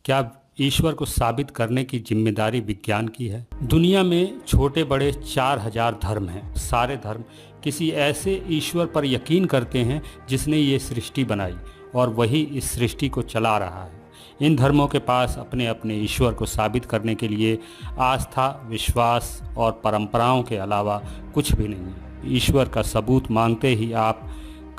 क्या ईश्वर को साबित करने की जिम्मेदारी विज्ञान की है? दुनिया में छोटे बड़े 4000 धर्म हैं। सारे धर्म किसी ऐसे ईश्वर पर यकीन करते हैं जिसने ये सृष्टि बनाई और वही इस सृष्टि को चला रहा है। इन धर्मों के पास अपने अपने ईश्वर को साबित करने के लिए आस्था, विश्वास और परंपराओं के अलावा कुछ भी नहीं है। ईश्वर का सबूत मांगते ही आप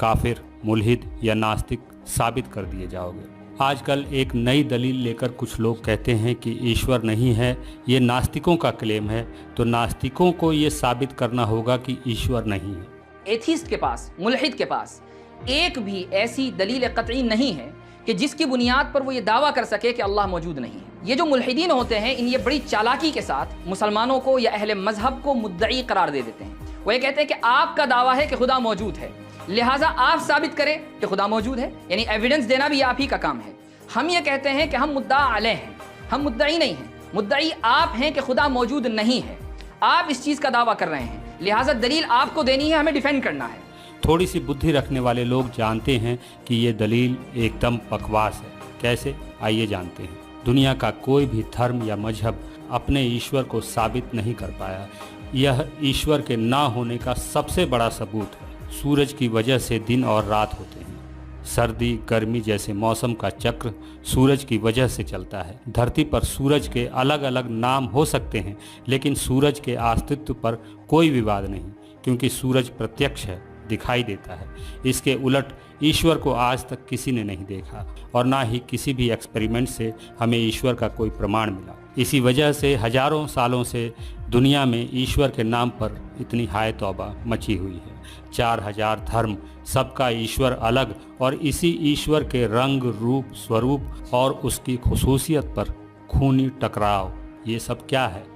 काफिर, मुल्हिद या नास्तिक साबित कर दिए जाओगे। आजकल एक नई दलील लेकर कुछ लोग कहते हैं कि ईश्वर नहीं है, ये नास्तिकों का क्लेम है, तो नास्तिकों को ये साबित करना होगा कि ईश्वर नहीं है। एथीस्ट के पास, मुल्हिद के पास एक भी ऐसी दलील कतई नहीं है कि जिसकी बुनियाद पर वो ये दावा कर सके कि अल्लाह मौजूद नहीं है। ये जो मुल्हिदीन होते हैं, इन ये बड़ी चालाकी के साथ मुसलमानों को या अहले मजहब को मुद्दई करार दे देते हैं। वो ये कहते हैं कि आपका दावा है कि खुदा मौजूद है, लिहाजा आप साबित करें कि खुदा मौजूद है, यानी एविडेंस देना भी आप ही का काम है। हम ये कहते हैं कि हम मुद्दा अलैह हैं, हम मुद्दई नहीं हैं। मुद्दई आप हैं कि खुदा मौजूद नहीं है, आप इस चीज़ का दावा कर रहे हैं, लिहाजा दलील आपको देनी है, हमें डिफेंड करना है। थोड़ी सी बुद्धि रखने वाले लोग जानते हैं कि ये दलील एकदम बकवास है। कैसे? आइए जानते हैं। दुनिया का कोई भी धर्म या मजहब अपने ईश्वर को साबित नहीं कर पाया। यह ईश्वर के ना होने का सबसे बड़ा सबूत है। सूरज की वजह से दिन और रात होते हैं। सर्दी, गर्मी जैसे मौसम का चक्र सूरज की वजह से चलता है। धरती पर सूरज के अलग अलग नाम हो सकते हैं, लेकिन सूरज के अस्तित्व पर कोई विवाद नहीं, क्योंकि सूरज प्रत्यक्ष है, दिखाई देता है। इसके उलट ईश्वर को आज तक किसी ने नहीं देखा और ना ही किसी भी एक्सपेरिमेंट से हमें ईश्वर का कोई प्रमाण मिला। इसी वजह से हजारों सालों से दुनिया में ईश्वर के नाम पर इतनी हाय तौबा मची हुई है। 4000 धर्म, सबका ईश्वर अलग, और इसी ईश्वर के रंग, रूप, स्वरूप और उसकी खुसूसियत पर खूनी टकराव, ये सब क्या है?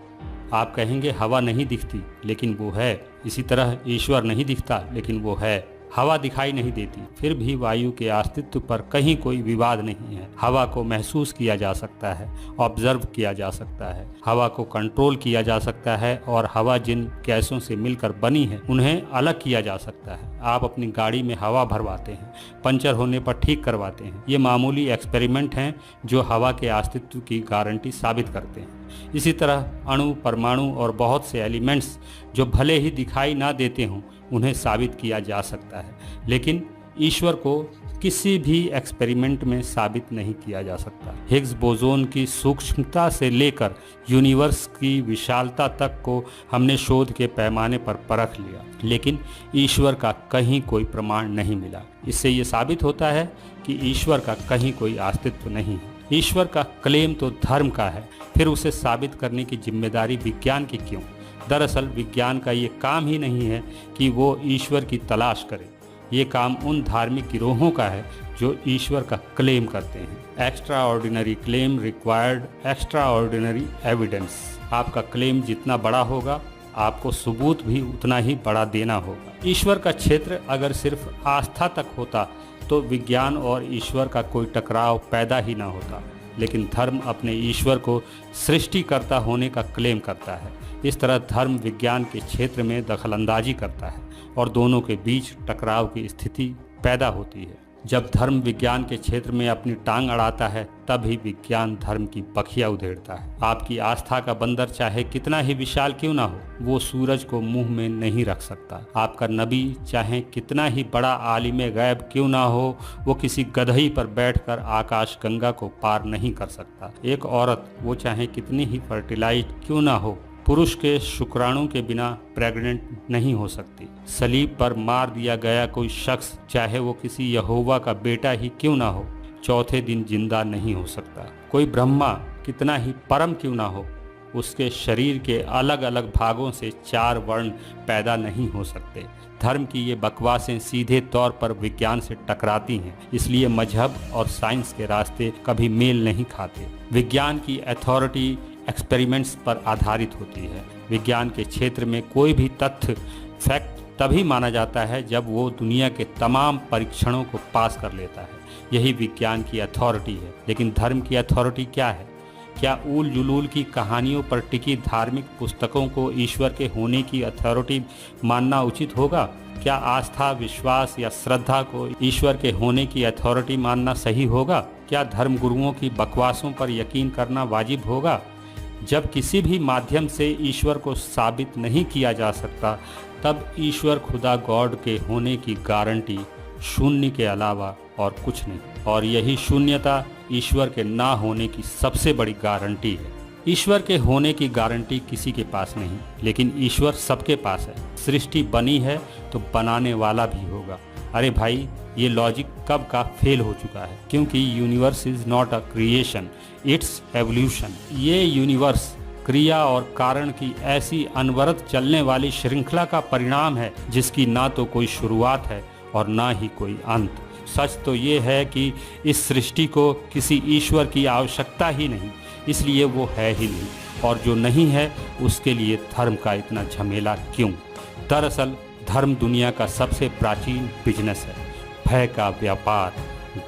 आप कहेंगे हवा नहीं दिखती, लेकिन वो है। इसी तरह ईश्वर नहीं दिखता, लेकिन वो है। हवा दिखाई नहीं देती, फिर भी वायु के अस्तित्व पर कहीं कोई विवाद नहीं है। हवा को महसूस किया जा सकता है, ऑब्जर्व किया जा सकता है, हवा को कंट्रोल किया जा सकता है, और हवा जिन गैसों से मिलकर बनी है उन्हें अलग किया जा सकता है। आप अपनी गाड़ी में हवा भरवाते हैं, पंचर होने पर ठीक करवाते हैं। ये मामूली एक्सपेरिमेंट हैं जो हवा के अस्तित्व की गारंटी साबित करते हैं। इसी तरह अणु, परमाणु और बहुत से एलिमेंट्स जो भले ही दिखाई ना देते हों, उन्हें साबित किया जा सकता है, लेकिन ईश्वर को किसी भी एक्सपेरिमेंट में साबित नहीं किया जा सकता। हिग्स बोसोन की सूक्ष्मता से लेकर यूनिवर्स की विशालता तक को हमने शोध के पैमाने पर परख लिया, लेकिन ईश्वर का कहीं कोई प्रमाण नहीं मिला। इससे ये साबित होता है कि ईश्वर का कहीं कोई अस्तित्व नहीं है। ईश्वर का क्लेम तो धर्म का है, फिर उसे साबित करने की जिम्मेदारी विज्ञान की क्यों? दरअसल विज्ञान का ये काम ही नहीं है कि वो ईश्वर की तलाश करे। ये काम उन धार्मिक गिरोहों का है जो ईश्वर का क्लेम करते हैं। Extra ordinary claim required extra ordinary evidence. आपका क्लेम जितना बड़ा होगा, आपको सबूत भी उतना ही बड़ा देना होगा। ईश्वर का क्षेत्र अगर सिर्फ आस्था तक होता तो विज्ञान और ईश्वर का कोई टकराव पैदा ही ना होता, लेकिन धर्म अपने ईश्वर को सृष्टिकर्ता होने का क्लेम करता है। इस तरह धर्म विज्ञान के क्षेत्र में दखलंदाजी करता है और दोनों के बीच टकराव की स्थिति पैदा होती है। जब धर्म विज्ञान के क्षेत्र में अपनी टांग अड़ाता है, तब ही विज्ञान धर्म की बखिया उधेड़ता है। आपकी आस्था का बंदर चाहे कितना ही विशाल क्यों ना हो, वो सूरज को मुंह में नहीं रख सकता। आपका नबी चाहे कितना ही बड़ा आलिम गैब क्यों ना हो, वो किसी गदही पर बैठकर आकाश गंगा को पार नहीं कर सकता। एक औरत, वो चाहे कितनी ही फर्टिलाइज क्यों ना हो, पुरुष के शुक्राणु के बिना प्रेग्नेंट नहीं हो सकती। सलीब पर मार दिया गया कोई शख्स, चाहे वो किसी यहोवा का बेटा ही क्यों ना हो, चौथे दिन जिंदा नहीं हो सकता। कोई ब्रह्मा कितना ही परम क्यों ना हो, उसके शरीर के अलग अलग भागों से 4 वर्ण पैदा नहीं हो सकते। धर्म की ये बकवासें सीधे तौर पर विज्ञान से टकराती हैं, इसलिए मजहब और साइंस के रास्ते कभी मेल नहीं खाते। विज्ञान की अथॉरिटी एक्सपेरिमेंट्स पर आधारित होती है। विज्ञान के क्षेत्र में कोई भी तथ्य, फैक्ट तभी माना जाता है जब वो दुनिया के तमाम परीक्षणों को पास कर लेता है। यही विज्ञान की अथॉरिटी है। लेकिन धर्म की अथॉरिटी क्या है? क्या ऊल जुलूल की कहानियों पर टिकी धार्मिक पुस्तकों को ईश्वर के होने की अथॉरिटी मानना उचित होगा? क्या आस्था, विश्वास या श्रद्धा को ईश्वर के होने की अथॉरिटी मानना सही होगा? क्या धर्मगुरुओं की बकवासों पर यकीन करना वाजिब होगा? जब किसी भी माध्यम से ईश्वर को साबित नहीं किया जा सकता, तब ईश्वर खुदा गॉड के होने की गारंटी शून्य के अलावा और कुछ नहीं, और यही शून्यता ईश्वर के ना होने की सबसे बड़ी गारंटी है। ईश्वर के होने की गारंटी किसी के पास नहीं, लेकिन ईश्वर सबके पास है। सृष्टि बनी है तो बनाने वाला भी होगा। अरे भाई, ये लॉजिक कब का फेल हो चुका है, क्योंकि universe is not a creation, it's evolution. ये यूनिवर्स क्रिया और कारण की ऐसी अनवरत चलने वाली श्रृंखला का परिणाम है जिसकी ना तो कोई शुरुआत है और ना ही कोई अंत। सच तो ये है कि इस सृष्टि को किसी ईश्वर की आवश्यकता ही नहीं, इसलिए वो है ही नहीं, और जो नहीं है उसके लिए धर्म का इतना झमेला क्यों? दरअसल धर्म दुनिया का सबसे प्राचीन बिजनेस है, भय का व्यापार।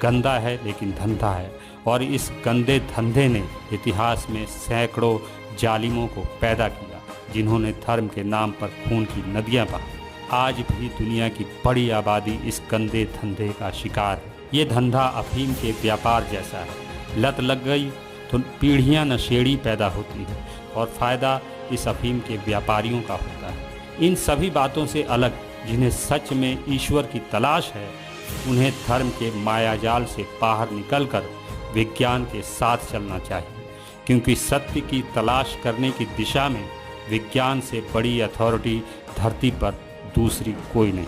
गंदा है लेकिन धंधा है, और इस गंदे धंधे ने इतिहास में सैकड़ों जालिमों को पैदा किया, जिन्होंने धर्म के नाम पर खून की नदियां बहाई। आज भी दुनिया की बड़ी आबादी इस गंदे धंधे का शिकार है। ये धंधा अफीम के व्यापार जैसा है। लत लग गई तो पीढ़ियां नशेड़ी पैदा होती है, और फ़ायदा इस अफीम के व्यापारियों का होता है। इन सभी बातों से अलग, जिन्हें सच में ईश्वर की तलाश है, उन्हें धर्म के मायाजाल से बाहर निकलकर विज्ञान के साथ चलना चाहिए, क्योंकि सत्य की तलाश करने की दिशा में विज्ञान से बड़ी अथॉरिटी धरती पर दूसरी कोई नहीं।